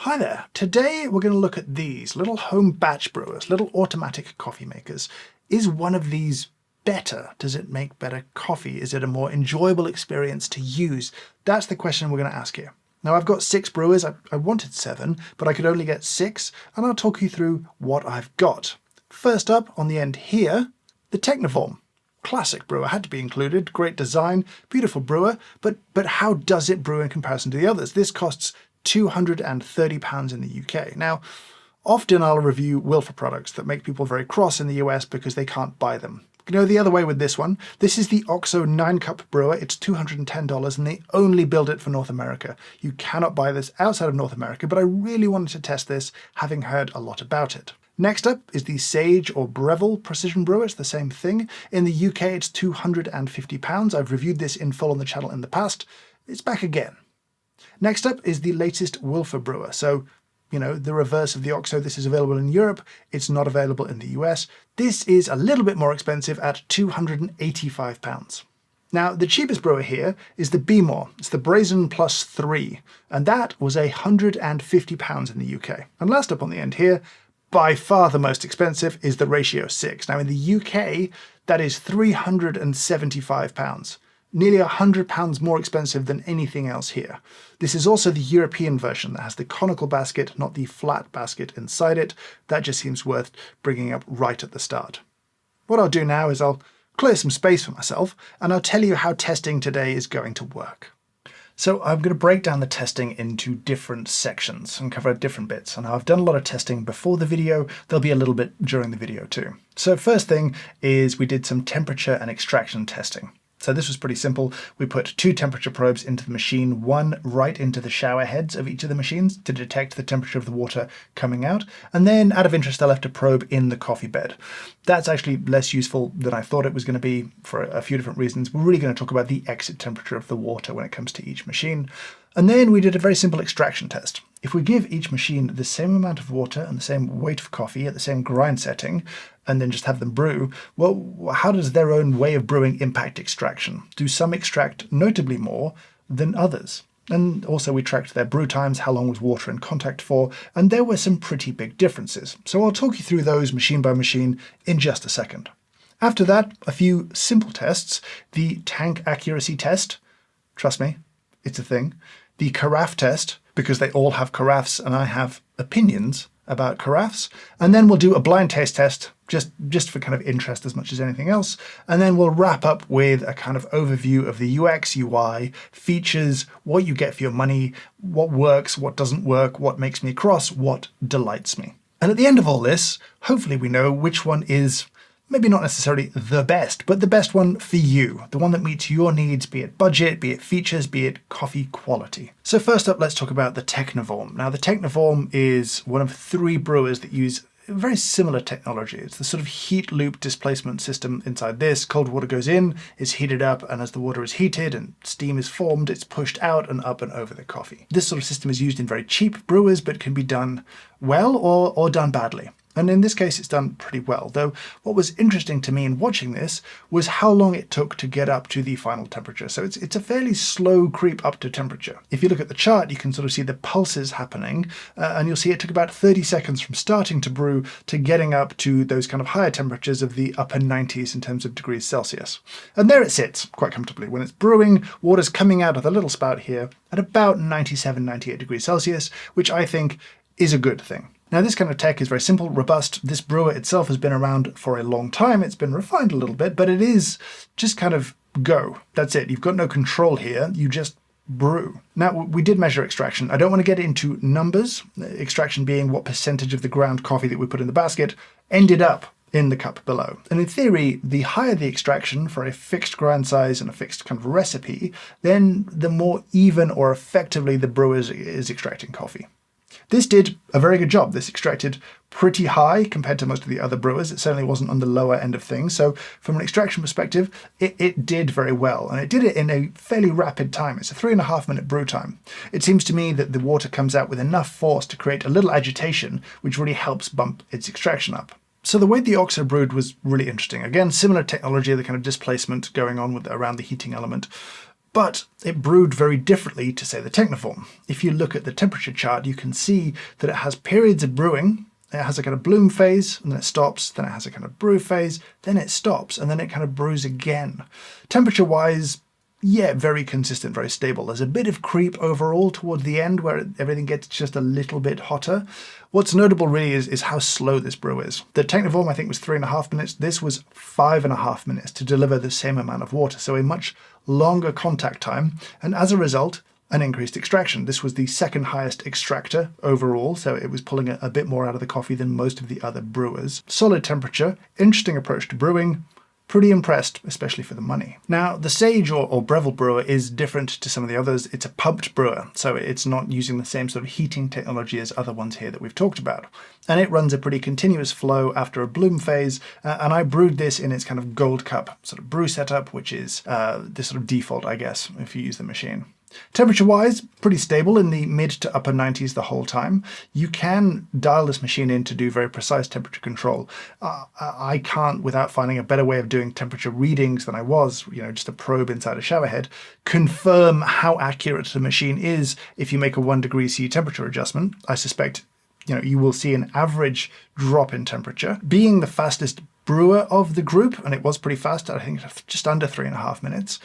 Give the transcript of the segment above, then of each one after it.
Hi there. Today we're going to look at these little home batch brewers, little automatic coffee makers. Is one of these better? Does it make better coffee? Is it a more enjoyable experience to use? That's the question we're going to ask here. Now I've got 6 brewers. I wanted 7, but I could only get 6, and I'll talk you through what I've got. First up on the end here, the Technivorm. Classic brewer, had to be included. Great design, beautiful brewer, but how does it brew in comparison to the others? This costs £230 in the UK. Now, often I'll review Wilfa products that make people very cross in the US because they can't buy them. You know, the other way with this one, this is the OXO 9-cup brewer. It's $210 and they only build it for North America. You cannot buy this outside of North America, but I really wanted to test this, having heard a lot about it. Next up is the Sage or Breville Precision Brewer. It's the same thing. In the UK, it's £250. I've reviewed this in full on the channel in the past. It's back again. Next up is the latest Wilfa brewer. So, you know, the reverse of the OXO. This is available in Europe. It's not available in the US. This is a little bit more expensive at £285. Now, the cheapest brewer here is the Behmor. It's the Brazen Plus 3, and that was £150 in the UK. And last up on the end here, by far the most expensive, is the Ratio 6. Now, in the UK, that is £375. Nearly £100 more expensive than anything else here. This is also the European version that has the conical basket, not the flat basket inside it. That just seems worth bringing up right at the start. What I'll do now is I'll clear some space for myself and I'll tell you how testing today is going to work. So I'm going to break down the testing into different sections and cover different bits. And I've done a lot of testing before the video. There'll be a little bit during the video too. So first thing is we did some temperature and extraction testing. So this was pretty simple. We put 2 temperature probes into the machine, one right into the shower heads of each of the machines to detect the temperature of the water coming out. And then out of interest, I left a probe in the coffee bed. That's actually less useful than I thought it was going to be for a few different reasons. We're really going to talk about the exit temperature of the water when it comes to each machine. And then we did a very simple extraction test. If we give each machine the same amount of water and the same weight of coffee at the same grind setting, and then just have them brew, well, how does their own way of brewing impact extraction? Do some extract notably more than others? And also we tracked their brew times, how long was water in contact for, and there were some pretty big differences. So I'll talk you through those machine by machine in just a second. After that, a few simple tests. The tank accuracy test, trust me, it's a thing. The Carafe Test, because they all have carafes and I have opinions about carafes. And then we'll do a blind taste test, just for kind of interest as much as anything else. And then we'll wrap up with a kind of overview of the UX, UI, features, what you get for your money, what works, what doesn't work, what makes me cross, what delights me. And at the end of all this, hopefully we know which one is maybe not necessarily the best, but the best one for you, the one that meets your needs, be it budget, be it features, be it coffee quality. So first up, let's talk about the Technivorm. Now the Technivorm is one of 3 brewers that use very similar technology. It's the sort of heat loop displacement system inside this. Cold water goes in, is heated up, and as the water is heated and steam is formed, it's pushed out and up and over the coffee. This sort of system is used in very cheap brewers, but can be done well or done badly. And in this case, it's done pretty well, though what was interesting to me in watching this was how long it took to get up to the final temperature. So it's a fairly slow creep up to temperature. If you look at the chart, you can sort of see the pulses happening, and you'll see it took about 30 seconds from starting to brew to getting up to those kind of higher temperatures of the upper 90s in terms of degrees Celsius. And there it sits quite comfortably. When it's brewing, water's coming out of the little spout here at about 97, 98 degrees Celsius, which I think is a good thing. Now this kind of tech is very simple, robust. This brewer itself has been around for a long time. It's been refined a little bit, but it is just kind of go. That's it. You've got no control here. You just brew. Now we did measure extraction. I don't want to get into numbers, extraction being what percentage of the ground coffee that we put in the basket ended up in the cup below. And in theory, the higher the extraction for a fixed grind size and a fixed kind of recipe, then the more even or effectively the brewer is extracting coffee. This did a very good job. This extracted pretty high compared to most of the other brewers. It certainly wasn't on the lower end of things. So from an extraction perspective, it did very well. And it did it in a fairly rapid time. It's a 3.5-minute brew time. It seems to me that the water comes out with enough force to create a little agitation, which really helps bump its extraction up. So the way the OXO brewed was really interesting. Again, similar technology, the kind of displacement going on with around the heating element. But it brewed very differently to, say, the Technivorm. If you look at the temperature chart, you can see that it has periods of brewing. It has a kind of bloom phase, and then it stops, then it has a kind of brew phase, then it stops, and then it kind of brews again. Temperature-wise, yeah, very consistent, very stable. There's a bit of creep overall toward the end where everything gets just a little bit hotter. What's notable really is how slow this brew is. The Technivorm, I think, was 3.5 minutes. This was 5.5 minutes to deliver the same amount of water, so a much longer contact time, and as a result, an increased extraction. This was the second highest extractor overall, so it was pulling a bit more out of the coffee than most of the other brewers. Solid temperature, interesting approach to brewing. Pretty impressed, especially for the money. Now, the Sage or Breville brewer is different to some of the others. It's a pumped brewer, so it's not using the same sort of heating technology as other ones here that we've talked about. And it runs a pretty continuous flow after a bloom phase, and I brewed this in its kind of gold cup sort of brew setup, which is this sort of default, I guess, if you use the machine. Temperature-wise, pretty stable in the mid to upper 90s the whole time. You can dial this machine in to do very precise temperature control. I can't, without finding a better way of doing temperature readings than I was, just a probe inside a shower head, confirm how accurate the machine is if you make a 1 degree C temperature adjustment. I suspect you will see an average drop in temperature. Being the fastest brewer of the group, and it was pretty fast, I think just under 3.5 minutes,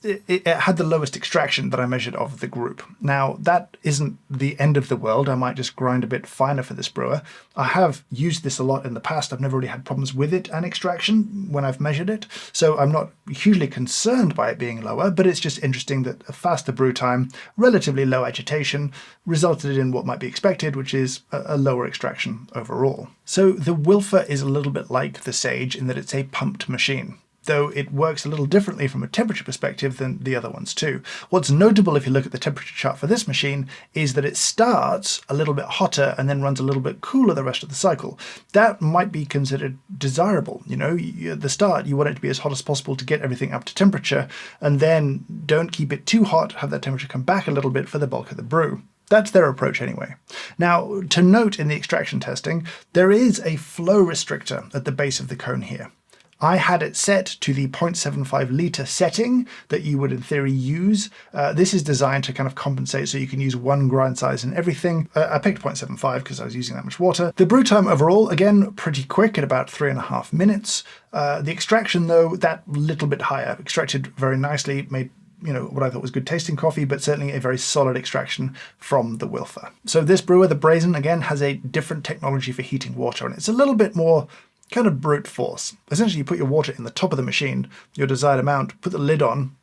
it had the lowest extraction that I measured of the group. Now, that isn't the end of the world. I might just grind a bit finer for this brewer. I have used this a lot in the past. I've never really had problems with it and extraction when I've measured it, so I'm not hugely concerned by it being lower, but it's just interesting that a faster brew time, relatively low agitation, resulted in what might be expected, which is a lower extraction overall. So the Wilfa is a little bit like the Sage in that it's a pumped machine, though it works a little differently from a temperature perspective than the other ones too. What's notable if you look at the temperature chart for this machine is that it starts a little bit hotter and then runs a little bit cooler the rest of the cycle. That might be considered desirable. At the start you want it to be as hot as possible to get everything up to temperature, and then don't keep it too hot, have that temperature come back a little bit for the bulk of the brew. That's their approach anyway. Now, to note in the extraction testing, there is a flow restrictor at the base of the cone here. I had it set to the 0.75 litre setting that you would in theory use. This is designed to kind of compensate so you can use one grind size and everything. I picked 0.75 because I was using that much water. The brew time overall, again, pretty quick at about 3.5 minutes. The extraction though, that little bit higher. Extracted very nicely, made what I thought was good tasting coffee, but certainly a very solid extraction from the Wilfa. So this brewer, the Brazen, again, has a different technology for heating water, and it's a little bit more kind of brute force. Essentially, you put your water in the top of the machine, your desired amount, put the lid on,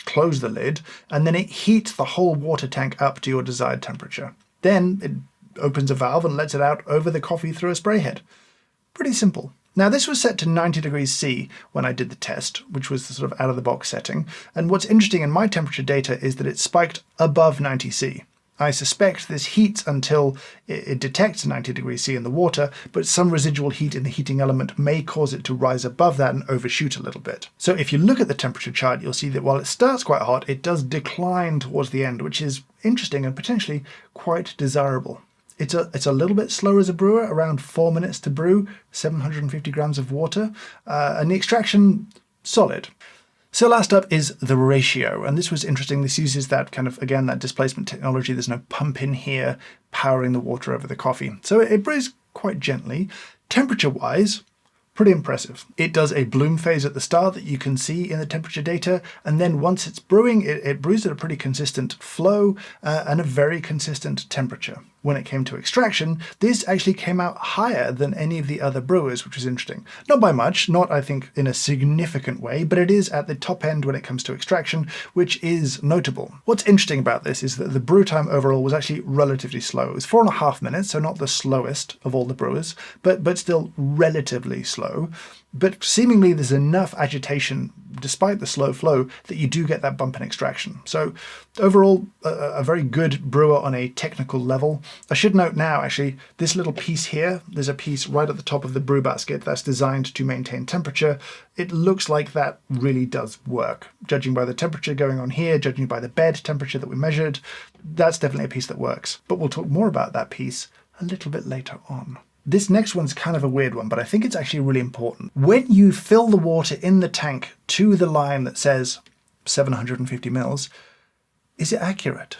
close the lid, and then it heats the whole water tank up to your desired temperature. Then it opens a valve and lets it out over the coffee through a spray head. Pretty simple. Now, this was set to 90 degrees C when I did the test, which was the sort of out-of-the-box setting. And what's interesting in my temperature data is that it spiked above 90 C. I suspect this heats until it detects 90 degrees C in the water, but some residual heat in the heating element may cause it to rise above that and overshoot a little bit. So if you look at the temperature chart, you'll see that while it starts quite hot, it does decline towards the end, which is interesting and potentially quite desirable. It's a little bit slower as a brewer, around 4 minutes to brew, 750 grams of water, and the extraction, solid. So last up is the ratio, and this was interesting. This uses that kind of, again, that displacement technology. There's no pump in here powering the water over the coffee. So it brews quite gently. Temperature-wise, pretty impressive. It does a bloom phase at the start that you can see in the temperature data, and then once it's brewing, it brews at a pretty consistent flow and a very consistent temperature. When it came to extraction, this actually came out higher than any of the other brewers, which was interesting. Not by much, not I think in a significant way, but it is at the top end when it comes to extraction, which is notable. What's interesting about this is that the brew time overall was actually relatively slow. It was 4.5 minutes, so not the slowest of all the brewers, but still relatively slow. But seemingly there's enough agitation, despite the slow flow, that you do get that bump in extraction. So overall, a very good brewer on a technical level. I should note now, actually, this little piece here, there's a piece right at the top of the brew basket that's designed to maintain temperature. It looks like that really does work. Judging by the temperature going on here, judging by the bed temperature that we measured, that's definitely a piece that works. But we'll talk more about that piece a little bit later on. This next one's kind of a weird one, but I think it's actually really important. When you fill the water in the tank to the line that says 750 mils. Is it accurate?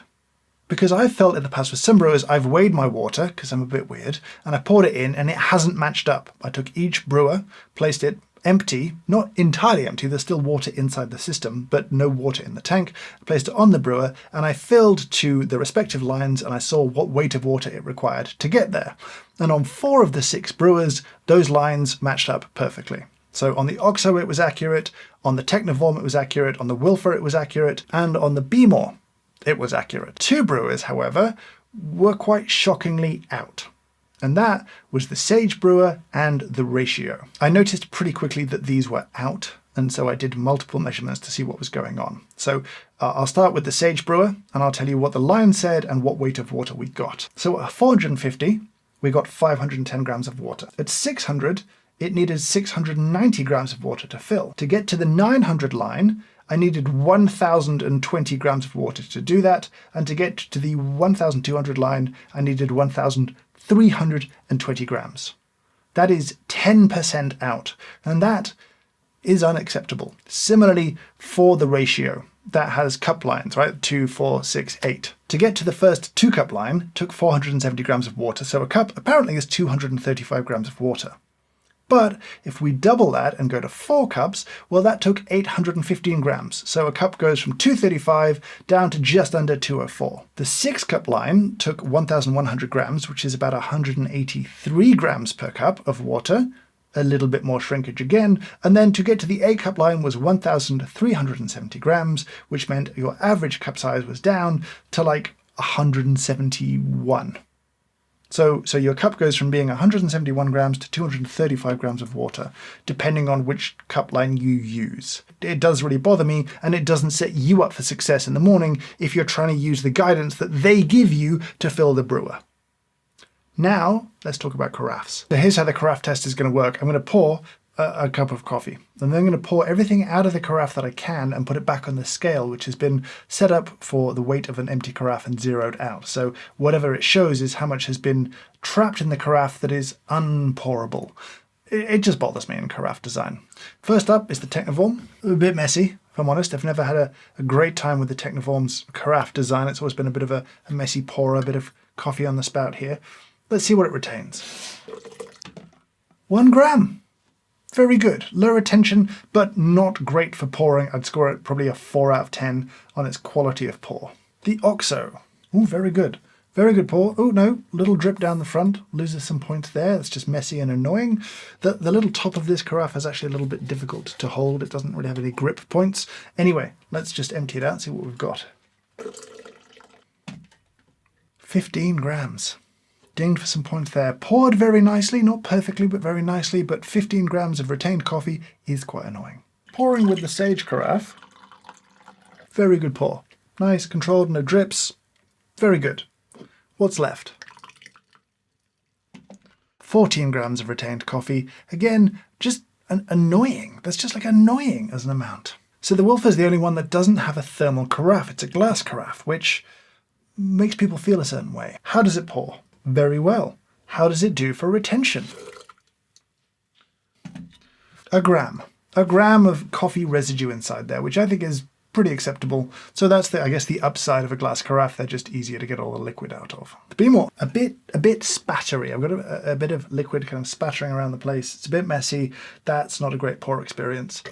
Because I've felt in the past with some brewers, I've weighed my water, because I'm a bit weird, and I poured it in and it hasn't matched up. I took each brewer, placed it empty, not entirely empty, there's still water inside the system, but no water in the tank. I placed it on the brewer and I filled to the respective lines and I saw what weight of water it required to get there. And on 4 of the 6 brewers, those lines matched up perfectly. So on the OXO it was accurate, on the Technivorm it was accurate, on the Wilfa it was accurate, and on the Behmor it was accurate. 2 brewers, however, were quite shockingly out. And that was the Sage brewer and the ratio. I noticed pretty quickly that these were out, and so I did multiple measurements to see what was going on. So I'll start with the Sage brewer, and I'll tell you what the line said and what weight of water we got. So at 450, we got 510 grams of water. At 600, it needed 690 grams of water to fill. To get to the 900 line, I needed 1,020 grams of water to do that, and to get to the 1,200 line, I needed 1,320 grams. That is 10% out, and that is unacceptable. Similarly, for the ratio, that has cup lines, right? 2, 4, 6, 8. To get to the first 2-cup line took 470 grams of water, so a cup apparently is 235 grams of water. But if we double that and go to 4 cups, well, that took 815 grams. So a cup goes from 235 down to just under 204. The 6-cup line took 1,100 grams, which is about 183 grams per cup of water, a little bit more shrinkage again. And then to get to the 8-cup line was 1,370 grams, which meant your average cup size was down to like 171. So your cup goes from being 171 grams to 235 grams of water, depending on which cup line you use. It does really bother me, and it doesn't set you up for success in the morning if you're trying to use the guidance that they give you to fill the brewer. Now, let's talk about carafes. So here's how the carafe test is going to work. I'm going to pour a cup of coffee, and then I'm going to pour everything out of the carafe that I can and put it back on the scale, which has been set up for the weight of an empty carafe and zeroed out. So whatever it shows is how much has been trapped in the carafe that is unpourable. It just bothers me in carafe design. First up is the Technivorm. A bit messy, if I'm honest. I've never had a great time with the Technivorm's carafe design. It's always been a bit of a messy pourer, a bit of coffee on the spout here. Let's see what it retains. 1 gram. Very good. Low retention, but not great for pouring. I'd score it probably a 4 out of 10 on its quality of pour. The OXO. Ooh, very good. Very good pour. Oh, no, little drip down the front. Loses some points there. It's just messy and annoying. The little top of this carafe is actually a little bit difficult to hold. It doesn't really have any grip points. Anyway, let's just empty it out and see what we've got. 15 grams. Dinged for some points there. Poured very nicely, not perfectly, but very nicely, but 15 grams of retained coffee is quite annoying. Pouring with the Sage carafe. Very good pour. Nice, controlled, no drips. Very good. What's left? 14 grams of retained coffee. Again, just annoying. That's just like annoying as an amount. So the Wilfa is the only one that doesn't have a thermal carafe. It's a glass carafe, which makes people feel a certain way. How does it pour? Very well. How does it do for retention? A gram. A gram of coffee residue inside there, which I think is pretty acceptable. So that's I guess the upside of a glass carafe. They're just easier to get all the liquid out of. The Behmor, a bit spattery. I've got a bit of liquid kind of spattering around the place. It's a bit messy. That's not a great pour experience.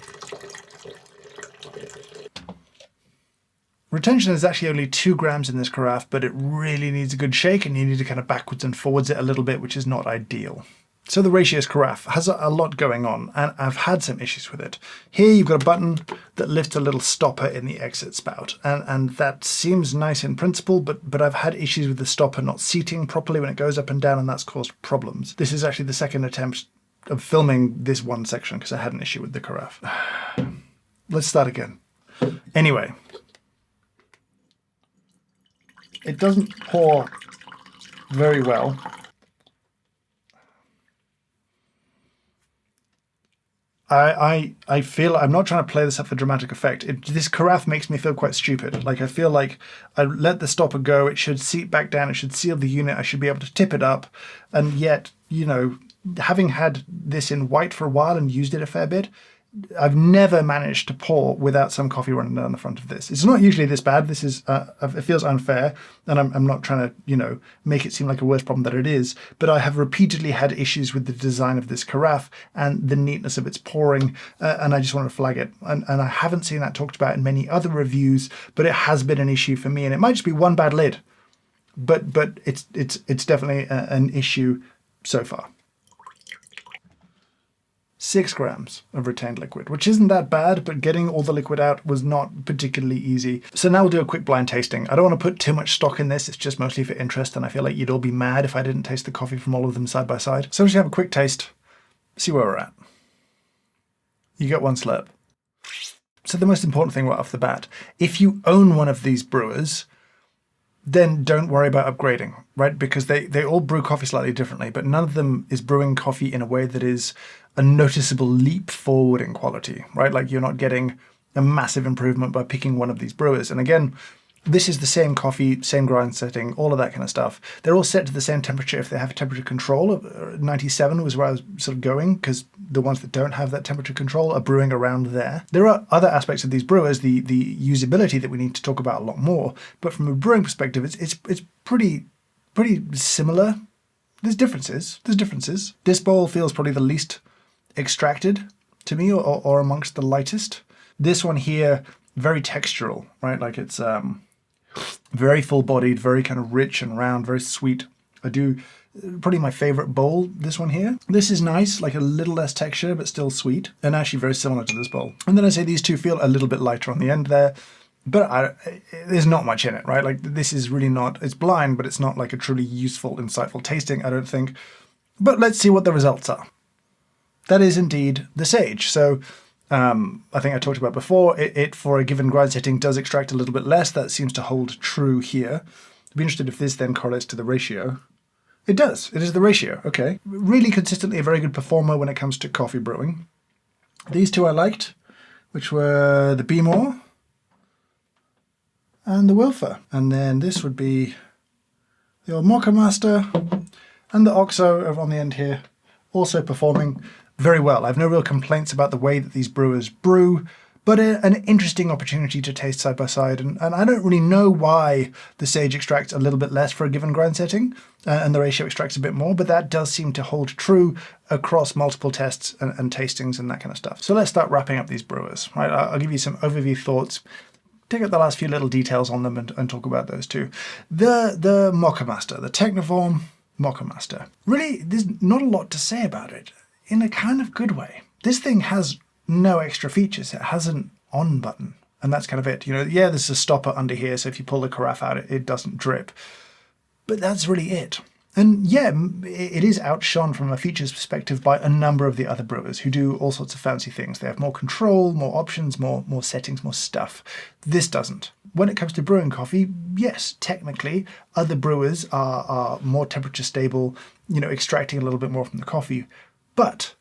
Retention is actually only 2 grams in this carafe, but it really needs a good shake, and you need to kind of backwards and forwards it a little bit, which is not ideal. So the Ratio's carafe has a lot going on, and I've had some issues with it. Here you've got a button that lifts a little stopper in the exit spout, and that seems nice in principle, but I've had issues with the stopper not seating properly when it goes up and down, and that's caused problems. This is actually the second attempt of filming this one section because I had an issue with the carafe. Let's start again. Anyway. It doesn't pour very well. I feel, I'm not trying to play this up for dramatic effect. This carafe makes me feel quite stupid. Like, I feel like I let the stopper go, it should seat back down, it should seal the unit, I should be able to tip it up. And yet, you know, having had this in white for a while and used it a fair bit, I've never managed to pour without some coffee running down the front of this. It's not usually this bad. This is, it feels unfair, and I'm not trying to, make it seem like a worse problem than it is, but I have repeatedly had issues with the design of this carafe and the neatness of its pouring, and I just want to flag it. And I haven't seen that talked about in many other reviews, but it has been an issue for me, and it might just be one bad lid, but it's definitely an issue so far. 6 grams of retained liquid, which isn't that bad, but getting all the liquid out was not particularly easy. So now we'll do a quick blind tasting. I don't want to put too much stock in this. It's just mostly for interest, and I feel like you'd all be mad if I didn't taste the coffee from all of them side by side. So I'm just gonna have a quick taste, see where we're at. You get one slurp. So the most important thing right off the bat, if you own one of these brewers, then don't worry about upgrading, right? Because they all brew coffee slightly differently, but none of them is brewing coffee in a way that is a noticeable leap forward in quality, right? Like you're not getting a massive improvement by picking one of these brewers. And again, this is the same coffee, same grind setting, all of that kind of stuff. They're all set to the same temperature if they have temperature control. 97 was where I was sort of going, because the ones that don't have that temperature control are brewing around there. There are other aspects of these brewers, the usability, that we need to talk about a lot more. But from a brewing perspective, it's pretty similar. There's differences. This bowl feels probably the least extracted to me, or amongst the lightest. This one here, very textural, right? Like it's very full-bodied, very kind of rich and round, very sweet. Probably my favorite bowl, this one here. This is nice, like a little less texture, but still sweet, and actually very similar to this bowl. And then I say these two feel a little bit lighter on the end there, but there's not much in it, right? Like this is really not, it's blind, but it's not like a truly useful, insightful tasting, I don't think. But let's see what the results are. That is indeed the Sage. So I think I talked about before, it for a given grind setting does extract a little bit less. That seems to hold true here. I'd be interested if this then correlates to the ratio. It does. It is the ratio. Okay. Really consistently a very good performer when it comes to coffee brewing. These two I liked, which were the Behmor and the Wilfa. And then this would be the old Mocha Master and the OXO over on the end here, also performing very well. I have no real complaints about the way that these brewers brew, but an interesting opportunity to taste side by side. And I don't really know why the Sage extracts a little bit less for a given grind setting, and the ratio extracts a bit more, but that does seem to hold true across multiple tests and tastings and that kind of stuff. So let's start wrapping up these brewers, right? I'll give you some overview thoughts, take out the last few little details on them and talk about those too. The Mocha Master, the Technivorm Mocha Master. Really, there's not a lot to say about it, in a kind of good way. This thing has no extra features. It has an on button, and that's kind of it. Yeah, there's a stopper under here, so if you pull the carafe out, it doesn't drip. But that's really it. And yeah, it is outshone from a features perspective by a number of the other brewers who do all sorts of fancy things. They have more control, more options, more settings, more stuff. This doesn't. When it comes to brewing coffee, yes, technically, other brewers are more temperature stable, extracting a little bit more from the coffee. But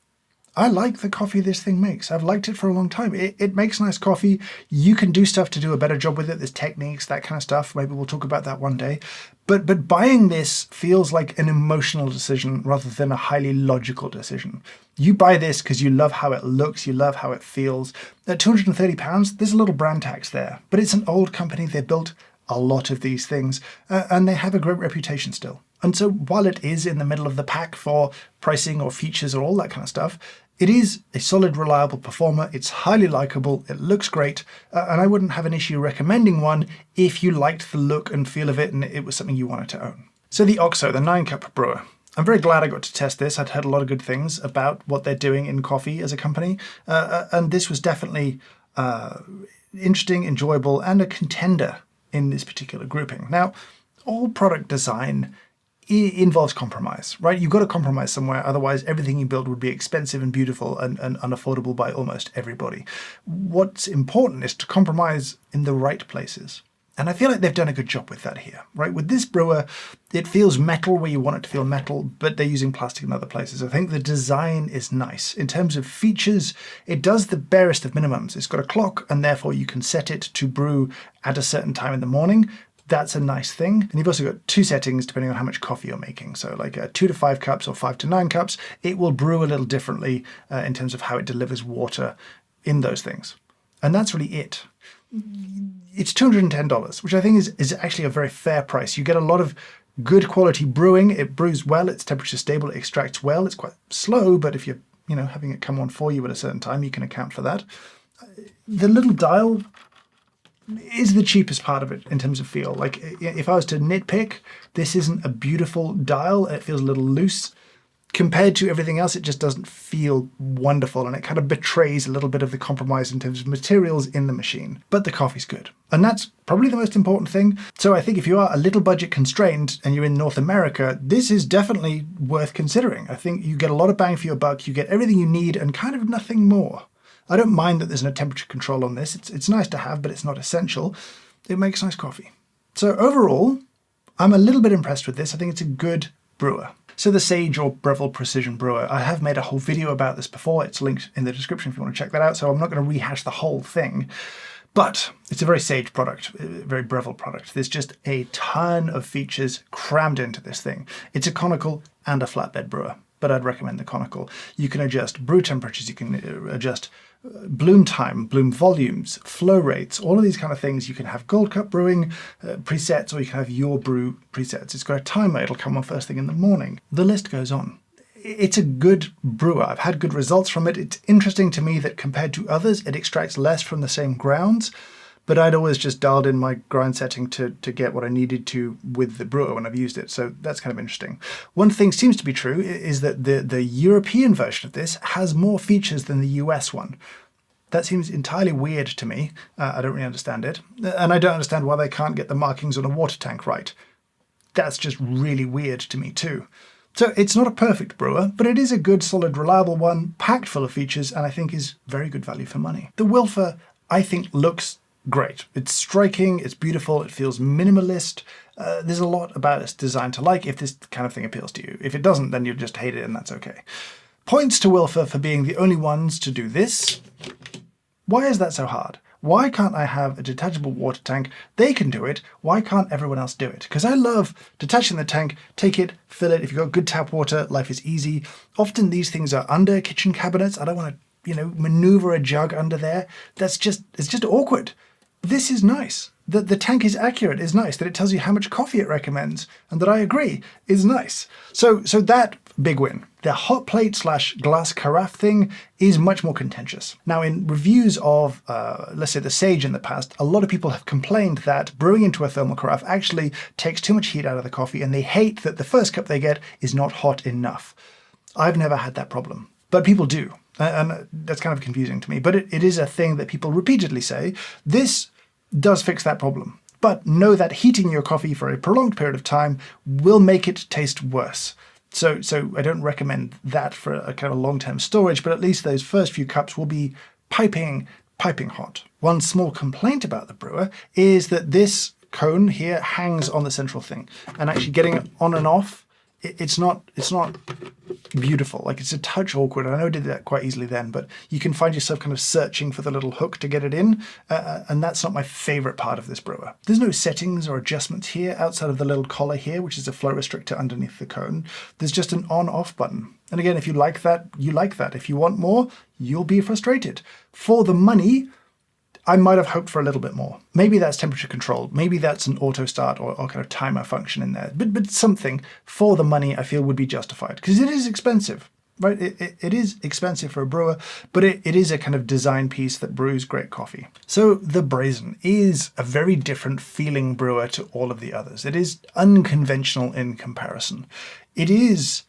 I like the coffee this thing makes. I've liked it for a long time. It makes nice coffee. You can do stuff to do a better job with it. There's techniques, that kind of stuff. Maybe we'll talk about that one day. But buying this feels like an emotional decision rather than a highly logical decision. You buy this because you love how it looks, you love how it feels. At £230, there's a little brand tax there. But it's an old company. They built a lot of these things, and they have a great reputation still. And so while it is in the middle of the pack for pricing or features or all that kind of stuff, it is a solid, reliable performer. It's highly likable. It looks great. And I wouldn't have an issue recommending one if you liked the look and feel of it and it was something you wanted to own. So the OXO, the 9-cup brewer. I'm very glad I got to test this. I'd heard a lot of good things about what they're doing in coffee as a company. And this was definitely interesting, enjoyable, and a contender in this particular grouping. Now, all product design involves compromise, right? You've got to compromise somewhere, otherwise everything you build would be expensive and beautiful and unaffordable by almost everybody. What's important is to compromise in the right places. And I feel like they've done a good job with that here, right? With this brewer, it feels metal where you want it to feel metal, but they're using plastic in other places. I think the design is nice. In terms of features, it does the barest of minimums. It's got a clock, and therefore you can set it to brew at a certain time in the morning. That's a nice thing. And you've also got 2 settings depending on how much coffee you're making. So like 2 to 5 cups or 5 to 9 cups, it will brew a little differently in terms of how it delivers water in those things. And that's really it. It's $210, which I think is actually a very fair price. You get a lot of good quality brewing. It brews well, it's temperature stable, it extracts well. It's quite slow, but if you're having it come on for you at a certain time, you can account for that. The little dial is the cheapest part of it in terms of feel. Like if I was to nitpick, this isn't a beautiful dial. It feels a little loose. Compared to everything else, it just doesn't feel wonderful, and it kind of betrays a little bit of the compromise in terms of materials in the machine. But the coffee's good. And that's probably the most important thing. So I think if you are a little budget constrained and you're in North America, this is definitely worth considering. I think you get a lot of bang for your buck. You get everything you need and kind of nothing more. I don't mind that there's no temperature control on this. It's nice to have, but it's not essential. It makes nice coffee. So overall, I'm a little bit impressed with this. I think it's a good brewer. So the Sage or Breville Precision Brewer, I have made a whole video about this before. It's linked in the description if you want to check that out. So I'm not going to rehash the whole thing, but it's a very Sage product, a very Breville product. There's just a ton of features crammed into this thing. It's a conical and a flatbed brewer, but I'd recommend the conical. You can adjust brew temperatures, you can adjust bloom time, bloom volumes, flow rates, all of these kind of things. You can have Gold Cup brewing presets, or you can have your brew presets. It's got a timer, it'll come on first thing in the morning. The list goes on. It's a good brewer. I've had good results from it. It's interesting to me that compared to others, it extracts less from the same grounds, but I'd always just dialed in my grind setting to get what I needed to with the brewer when I've used it. So that's kind of interesting. One thing seems to be true is that the European version of this has more features than the US one. That seems entirely weird to me. I don't really understand it. And I don't understand why they can't get the markings on a water tank right. That's just really weird to me too. So it's not a perfect brewer, but it is a good, solid, reliable one, packed full of features, and I think is very good value for money. The Wilfa, I think, looks great. It's striking, it's beautiful, it feels minimalist. There's a lot about its design to like if this kind of thing appeals to you. If it doesn't, then you'll just hate it, and that's okay. Points to Wilfa for being the only ones to do this. Why is that so hard? Why can't I have a detachable water tank? They can do it. Why can't everyone else do it? Because I love detaching the tank, take it, fill it. If you've got good tap water, life is easy. Often these things are under kitchen cabinets. I don't want to, maneuver a jug under there. It's just awkward. This is nice. That the tank is accurate is nice. That it tells you how much coffee it recommends, and that I agree is nice. So that big win. The hot plate / glass carafe thing is much more contentious. Now, in reviews of, let's say, the Sage in the past, a lot of people have complained that brewing into a thermal carafe actually takes too much heat out of the coffee, and they hate that the first cup they get is not hot enough. I've never had that problem, but people do. And that's kind of confusing to me. But it is a thing that people repeatedly say. This does fix that problem. But know that heating your coffee for a prolonged period of time will make it taste worse. So I don't recommend that for a kind of long-term storage, but at least those first few cups will be piping hot. One small complaint about the brewer is that this cone here hangs on the central thing, and actually getting it on and off, it's not beautiful. Like, it's a touch awkward. I know I did that quite easily then, but you can find yourself kind of searching for the little hook to get it in, and that's not my favorite part of this brewer. There's no settings or adjustments here outside of the little collar here, which is a flow restrictor underneath the cone. There's just an on-off button. And again, if you like that, you like that. If you want more, you'll be frustrated. For the money, I might have hoped for a little bit more. Maybe that's temperature control. Maybe that's an auto start or kind of timer function in there. But something for the money I feel would be justified, because it is expensive, right? It is expensive for a brewer, but it is a kind of design piece that brews great coffee. So the Brazen is a very different feeling brewer to all of the others. It is unconventional in comparison. It is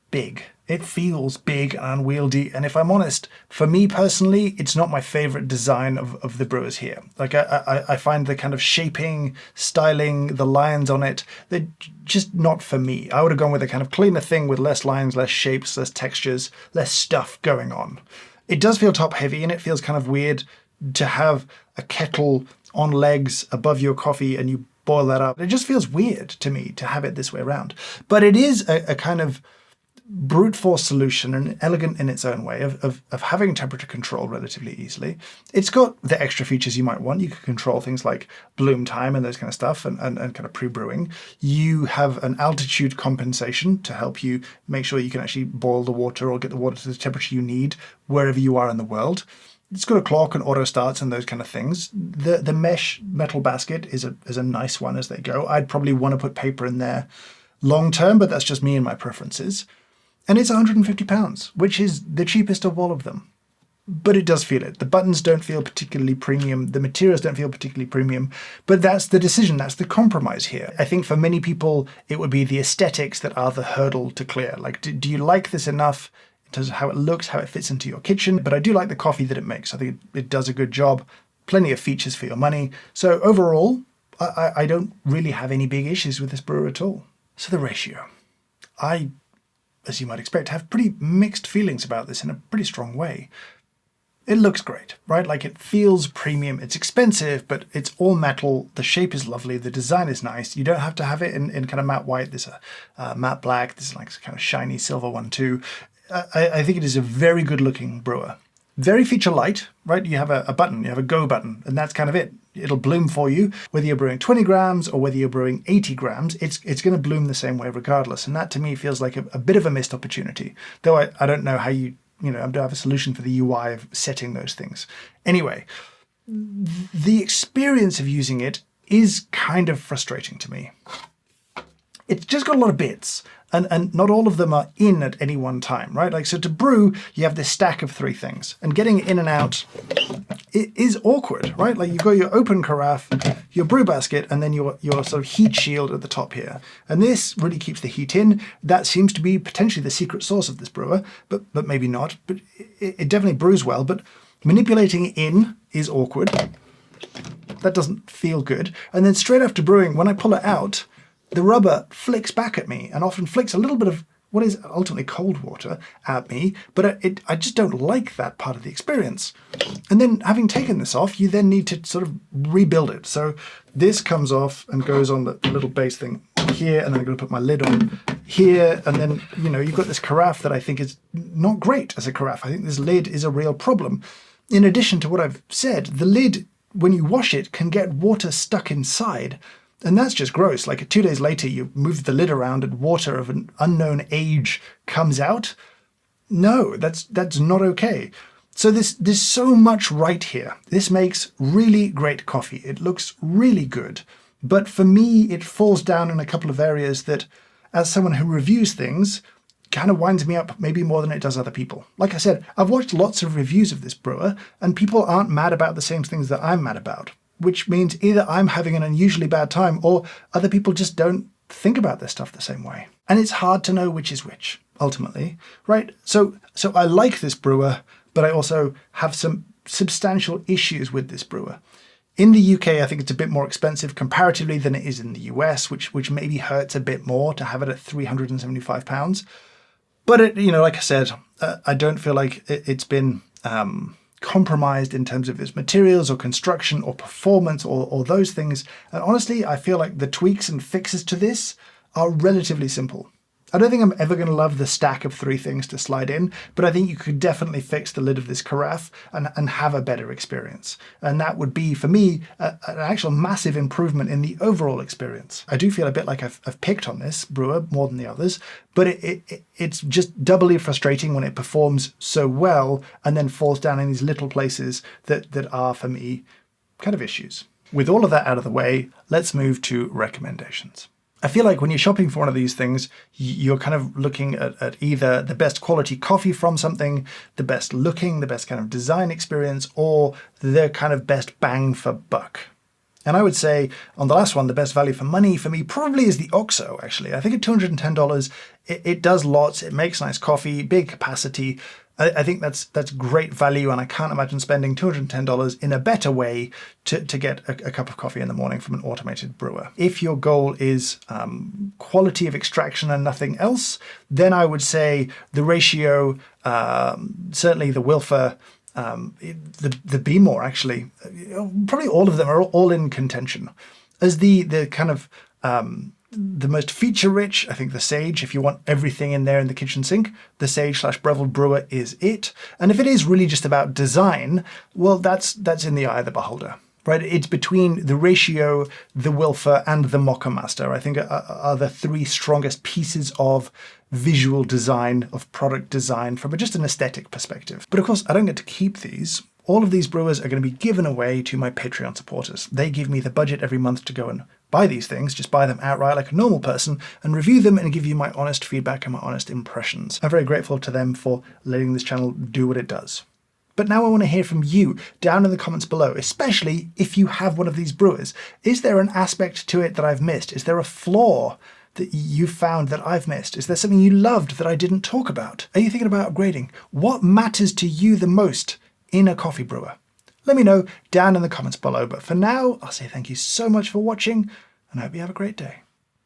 big. It feels big and unwieldy, and if I'm honest, for me personally, it's not my favorite design of the brewers here. Like, I find the kind of shaping, styling, the lines on it, they're just not for me. I would have gone with a kind of cleaner thing with less lines, less shapes, less textures, less stuff going on. It does feel top heavy, and it feels kind of weird to have a kettle on legs above your coffee and you boil that up. It just feels weird to me to have it this way around. But it is a kind of brute force solution and elegant in its own way of having temperature control relatively easily. It's got the extra features you might want. You can control things like bloom time and those kind of stuff and kind of pre-brewing. You have an altitude compensation to help you make sure you can actually boil the water or get the water to the temperature you need wherever you are in the world. It's got a clock and auto starts and those kind of things. The mesh metal basket is a nice one as they go. I'd probably want to put paper in there long term, but that's just me and my preferences. And it's £150, which is the cheapest of all of them. But it does feel it. The buttons don't feel particularly premium. The materials don't feel particularly premium. But that's the decision. That's the compromise here. I think for many people, it would be the aesthetics that are the hurdle to clear. Like, do you like this enough in terms of how it looks, how it fits into your kitchen? But I do like the coffee that it makes. I think it does a good job. Plenty of features for your money. So overall, I don't really have any big issues with this brewer at all. So the ratio. As you might expect, have pretty mixed feelings about this in a pretty strong way. It looks great, right? Like, it feels premium. It's expensive, but it's all metal. The shape is lovely. The design is nice. You don't have to have it in kind of matte white. There's a matte black. There's like kind of shiny silver one too. I think it is a very good looking brewer. Very feature light, right? You have a button, you have a go button, and that's kind of it. It'll bloom for you, whether you're brewing 20 grams or whether you're brewing 80 grams, it's going to bloom the same way regardless. And that to me feels like a bit of a missed opportunity, though I don't know how I don't have a solution for the UI of setting those things. Anyway, the experience of using it is kind of frustrating to me. It's just got a lot of bits. And not all of them are in at any one time, right? Like, so to brew, you have this stack of 3 things, and getting in and out, it is awkward, right? Like, you've got your open carafe, your brew basket, and then your sort of heat shield at the top here. And this really keeps the heat in. That seems to be potentially the secret sauce of this brewer, but maybe not. But it definitely brews well, but manipulating it in is awkward. That doesn't feel good. And then straight after brewing, when I pull it out, the rubber flicks back at me and often flicks a little bit of what is ultimately cold water at me, but I just don't like that part of the experience. And then having taken this off, you then need to sort of rebuild it. So this comes off and goes on the little base thing here, and then I'm going to put my lid on here, and then, you've got this carafe that I think is not great as a carafe. I think this lid is a real problem. In addition to what I've said, the lid, when you wash it, can get water stuck inside. And that's just gross. Like, 2 days later, you move the lid around and water of an unknown age comes out. No, that's not okay. So there's so much right here. This makes really great coffee. It looks really good. But for me, it falls down in a couple of areas that, as someone who reviews things, kind of winds me up maybe more than it does other people. Like I said, I've watched lots of reviews of this brewer, and people aren't mad about the same things that I'm mad about, which means either I'm having an unusually bad time or other people just don't think about this stuff the same way. And it's hard to know which is which, ultimately, right? So I like this brewer, but I also have some substantial issues with this brewer. In the UK, I think it's a bit more expensive comparatively than it is in the US, which maybe hurts a bit more to have it at £375. But like I said, I don't feel like it's been compromised in terms of its materials or construction or performance or those things. And honestly, I feel like the tweaks and fixes to this are relatively simple. I don't think I'm ever going to love the stack of 3 things to slide in, but I think you could definitely fix the lid of this carafe and have a better experience. And that would be, for me, an actual massive improvement in the overall experience. I do feel a bit like I've picked on this brewer more than the others, but it's just doubly frustrating when it performs so well and then falls down in these little places that are, for me, kind of issues. With all of that out of the way, let's move to recommendations. I feel like when you're shopping for one of these things, you're kind of looking at either the best quality coffee from something, the best looking, the best kind of design experience, or the kind of best bang for buck. And I would say on the last one, the best value for money for me probably is the OXO, actually. I think at $210, it does lots, it makes nice coffee, big capacity. I think that's great value, and I can't imagine spending $210 in a better way to get a cup of coffee in the morning from an automated brewer. If your goal is quality of extraction and nothing else, then I would say the ratio, certainly the Wilfa, the Behmor, actually, probably all of them are all in contention. As the kind of the most feature-rich, I think the Sage. If you want everything in there in the kitchen sink, the Sage/Breville brewer is it. And if it is really just about design, well, that's in the eye of the beholder. Right, it's between the Ratio, the Wilfa, and the Mocha Master, I think are the three strongest pieces of visual design, of product design, from just an aesthetic perspective. But of course, I don't get to keep these. All of these brewers are going to be given away to my Patreon supporters. They give me the budget every month to go and buy these things, just buy them outright like a normal person, and review them and give you my honest feedback and my honest impressions. I'm very grateful to them for letting this channel do what it does. But now I want to hear from you down in the comments below, especially if you have one of these brewers. Is there an aspect to it that I've missed? Is there a flaw that you found that I've missed? Is there something you loved that I didn't talk about? Are you thinking about upgrading? What matters to you the most in a coffee brewer? Let me know down in the comments below. But for now, I'll say thank you so much for watching, and I hope you have a great day.